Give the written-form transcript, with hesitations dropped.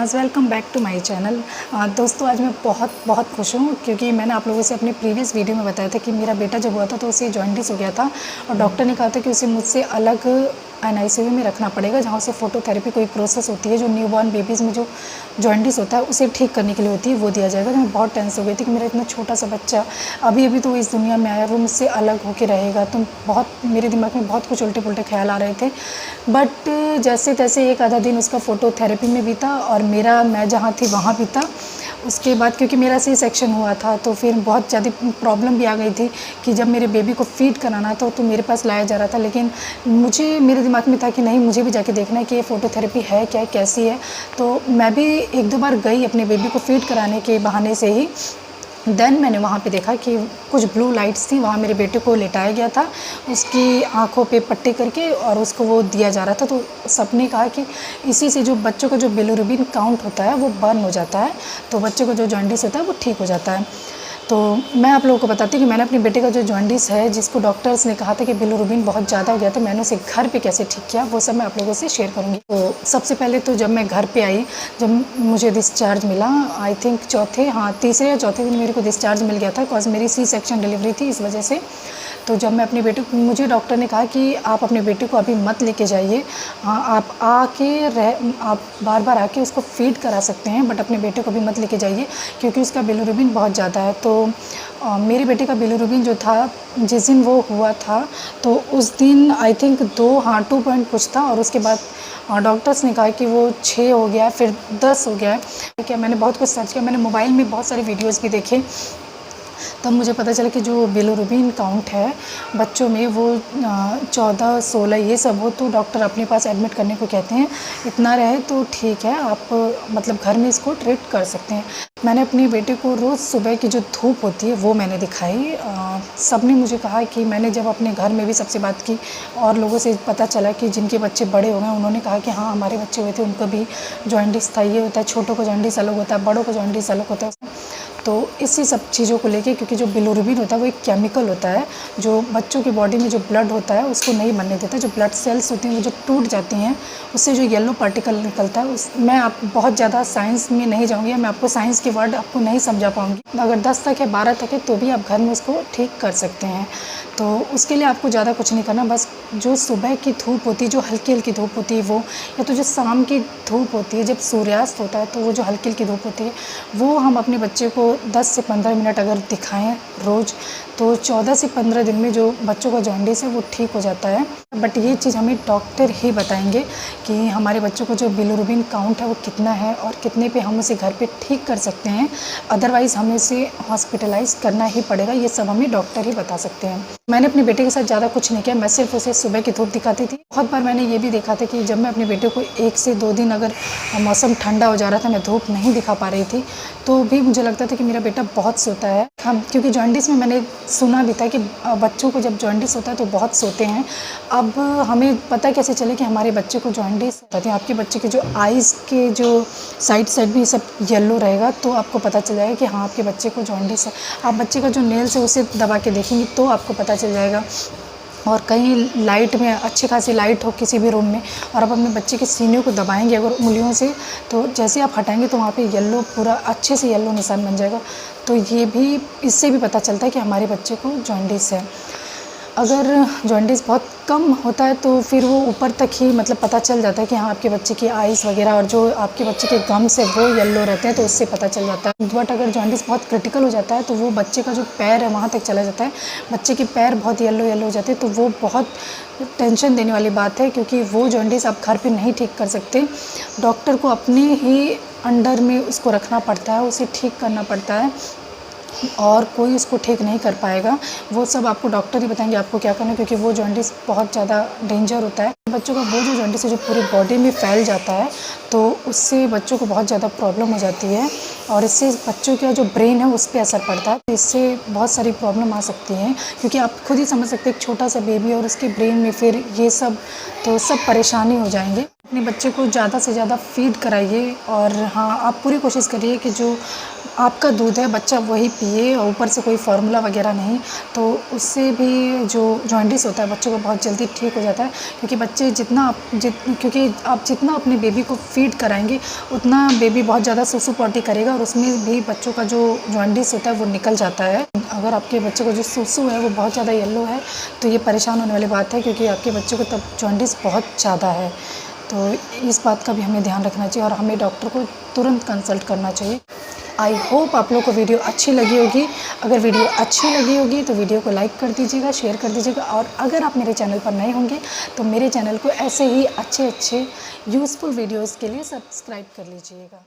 Listeners, welcome back to my channel. दोस्तों, आज मैं बहुत खुश हूँ क्योंकि मैंने आप लोगों से अपने प्रीवियस वीडियो में बताया था कि मेरा बेटा जब हुआ था तो उसे जॉन्डिस हो गया था और डॉक्टर ने कहा था कि उसे मुझसे अलग एनआईसीयू में रखना पड़ेगा, जहाँ से फोटोथेरेपी कोई प्रोसेस होती है जो न्यूबॉर्न बेबीज़ में जो जॉन्डिस होता है उसे ठीक करने के लिए होती है, वो दिया जाएगा। तो मैं बहुत टेंशन हो गई थी कि मेरा इतना छोटा सा बच्चा अभी तो इस दुनिया में आया, वो मुझसे अलग होकर रहेगा। तो बहुत मेरे दिमाग में बहुत कुछ उल्टे पुल्टे ख्याल आ रहे थे। बट जैसे तैसे एक आधा दिन उसका फ़ोटोथेरेपी में बीता और मैं जहाँ थी वहाँ बीता। उसके बाद क्योंकि मेरा सी सेक्शन हुआ था तो फिर बहुत ज़्यादा प्रॉब्लम भी आ गई थी कि जब मेरे बेबी को फ़ीड कराना था तो मेरे पास लाया जा रहा था, लेकिन मेरे दिमाग में था कि नहीं, मुझे भी जाके देखना है कि ये फ़ोटोथेरेपी है क्या, कैसी है। तो मैं भी एक दो बार गई अपने बेबी को फ़ीड कराने के बहाने से ही। देन मैंने वहाँ पे देखा कि कुछ ब्लू लाइट्स थी, वहाँ मेरे बेटे को लेटाया गया था, उसकी आँखों पे पट्टी करके और उसको वो दिया जा रहा था। तो सबने कहा कि इसी से जो बच्चों का जो बिलिरुबिन काउंट होता है वो बर्न हो जाता है, तो बच्चों को जो जॉन्डिस होता है वो ठीक हो जाता है। तो मैं आप लोगों को बताती हूँ कि मैंने अपने बेटे का जो जॉन्डिस है, जिसको डॉक्टर्स ने कहा था कि बिलिरुबिन बहुत ज़्यादा हो गया था, मैंने उसे घर पे कैसे ठीक किया वो सब मैं आप लोगों से शेयर करूँगी। तो सबसे पहले तो जब मैं घर पे आई, जब मुझे डिस्चार्ज मिला, आई थिंक तीसरे या चौथे दिन मेरे को डिस्चार्ज मिल गया था, बिकॉज मेरी सी सेक्शन डिलीवरी थी इस वजह से। तो जब मैं अपने बेटे को, मुझे डॉक्टर ने कहा कि आप अपने बेटे को अभी मत लेके जाइए, आप बार बार आके उसको फीड करा सकते हैं, बट अपने बेटे को भी मत लेके जाइए क्योंकि उसका बिलिरुबिन बहुत ज़्यादा है। तो मेरे बेटे का बिलिरुबिन जो था, जिस दिन वो हुआ था तो उस दिन आई थिंक 2 पॉइंट कुछ था, और उसके बाद डॉक्टर्स ने कहा कि वो 6 हो गया है, फिर 10 हो गया है। क्या मैंने बहुत कुछ सर्च किया, मैंने मोबाइल में बहुत सारे वीडियोज़ भी देखे, तब मुझे पता चला कि जो बिलिरुबिन काउंट है बच्चों में वो 14-16 ये सब हो तो डॉक्टर अपने पास एडमिट करने को कहते हैं। इतना रहे तो ठीक है, आप मतलब घर में इसको ट्रीट कर सकते हैं। मैंने अपने बेटे को रोज़ सुबह की जो धूप होती है वो मैंने दिखाई। सब ने मुझे कहा कि मैंने जब अपने घर में भी सबसे बात की और लोगों से पता चला कि जिनके बच्चे बड़े हो गए, उन्होंने कहा कि हाँ, हमारे बच्चे हुए थे, उनको भी जॉन्डिस था। ये होता है, छोटों को जॉन्डिस अलग होता है, बड़ों को जॉन्डिस अलग होता है। तो इसी सब चीज़ों को लेके, क्योंकि जो बिलिरुबिन होता है वो एक केमिकल होता है जो बच्चों की बॉडी में जो ब्लड होता है उसको नहीं बनने देता। जो ब्लड सेल्स होती हैं वो जो टूट जाती हैं, उससे जो येलो पार्टिकल निकलता है, मैं आप बहुत ज़्यादा साइंस में नहीं जाऊँगी, मैं आपको साइंस के वर्ड आपको नहीं समझा पाऊँगी। अगर 10 तक है, 12 तक है, तो भी आप घर में उसको ठीक कर सकते हैं। तो उसके लिए आपको ज़्यादा कुछ नहीं करना, बस जो सुबह की धूप होती है, जो हल्की हल्की धूप होती है वो, या तो जो शाम की धूप होती है जब सूर्यास्त होता है, तो वो जो हल्की हल्की धूप होती है वो हम अपने बच्चे को 10 से 15 मिनट अगर दिखाएं रोज़, तो 14 से 15 दिन में जो बच्चों का जॉन्डिस है वो ठीक हो जाता है। बट ये चीज़ हमें डॉक्टर ही बताएंगे कि हमारे बच्चों को जो बिलिरुबिन काउंट है वो कितना है और कितने पे हम उसे घर पे ठीक कर सकते हैं, अदरवाइज़ हमें उसे हॉस्पिटलाइज करना ही पड़ेगा। ये सब हमें डॉक्टर ही बता सकते हैं। मैंने अपने बेटे के साथ ज़्यादा कुछ नहीं किया, मैं सिर्फ उसे सुबह की धूप दिखाती थी। बहुत बार मैंने ये भी देखा था कि जब मैं अपने बेटे को 1 से 2 दिन, अगर मौसम ठंडा हो जा रहा था, मैं धूप नहीं दिखा पा रही थी, तो भी मुझे लगता था कि मेरा बेटा बहुत सोता है। क्योंकि जॉन्डिस में मैंने सुना भी था कि बच्चों को जब जॉन्डिस होता है तो बहुत सोते हैं। अब हमें पता कैसे चले कि हमारे बच्चे को जॉन्डिस होता है? आपके बच्चे के जो आइज़ के जो साइड में सब येलो रहेगा तो आपको पता चल जाएगा कि हाँ, आपके बच्चे को जॉन्डिस है। आप बच्चे का जो नेल्स है उसे दबा के देखेंगे तो आपको पता चल जाएगा। और कहीं लाइट में, अच्छी खासी लाइट हो किसी भी रूम में, और आप अपने बच्चे के सीने को दबाएंगे अगर उंगलियों से, तो जैसे आप हटाएंगे तो वहाँ पे येलो, पूरा अच्छे से येलो निशान बन जाएगा। तो ये भी, इससे भी पता चलता है कि हमारे बच्चे को जॉन्डिस है। अगर जॉन्डिस बहुत कम होता है तो फिर वो ऊपर तक ही मतलब पता चल जाता है कि हाँ, आपके बच्चे की आइज़ वगैरह और जो आपके बच्चे के गम्स है वो येलो रहते हैं, तो उससे पता चल जाता है। बट अगर जॉन्डिस बहुत क्रिटिकल हो जाता है तो वो बच्चे का जो पैर है वहाँ तक चला जाता है, बच्चे के पैर बहुत येलो हो जाते हैं, तो वो बहुत टेंशन देने वाली बात है, क्योंकि वो जॉन्डिस आप घर पर नहीं ठीक कर सकते। डॉक्टर को अपने ही अंडर में उसको रखना पड़ता है, उसे ठीक करना पड़ता है, और कोई उसको ठीक नहीं कर पाएगा। वो सब आपको डॉक्टर ही बताएंगे आपको क्या करना है, क्योंकि वो जॉन्डिस बहुत ज़्यादा डेंजर होता है। बच्चों का वो जो जॉन्डिस है जो पूरी बॉडी में फैल जाता है, तो उससे बच्चों को बहुत ज़्यादा प्रॉब्लम हो जाती है, और इससे बच्चों का जो ब्रेन है उस पर असर पड़ता है। इससे बहुत सारी प्रॉब्लम आ सकती हैं, क्योंकि आप खुद ही समझ सकते हैं एक छोटा सा बेबी और उसके ब्रेन में फिर ये सब, तो सब परेशानी हो जाएंगे। अपने बच्चे को ज़्यादा से ज़्यादा फीड कराइए, और हाँ, आप पूरी कोशिश करिए कि जो आपका दूध है, बच्चा वही पिए और ऊपर से कोई फार्मूला वगैरह नहीं, तो उससे भी जो जॉन्डिस होता है बच्चों को बहुत जल्दी ठीक हो जाता है। क्योंकि बच्चे क्योंकि आप जितना अपने बेबी को फ़ीड कराएंगे उतना बेबी बहुत ज़्यादा सुसु पॉटी करेगा और उसमें भी बच्चों का जो जॉन्डिस होता है वो निकल जाता है। अगर आपके बच्चे को जो सुसु है वो बहुत ज़्यादा येलो है तो ये परेशान होने वाली बात है, क्योंकि आपके बच्चे को तब जॉन्डिस बहुत ज़्यादा है। तो इस बात का भी हमें ध्यान रखना चाहिए और हमें डॉक्टर को तुरंत कंसल्ट करना चाहिए। आई होप आप लोग को वीडियो अच्छी लगी होगी। अगर वीडियो अच्छी लगी होगी तो वीडियो को लाइक कर दीजिएगा, शेयर कर दीजिएगा, और अगर आप मेरे चैनल पर नए होंगे तो मेरे चैनल को ऐसे ही अच्छे यूज़फुल वीडियोज़ के लिए सब्सक्राइब कर लीजिएगा।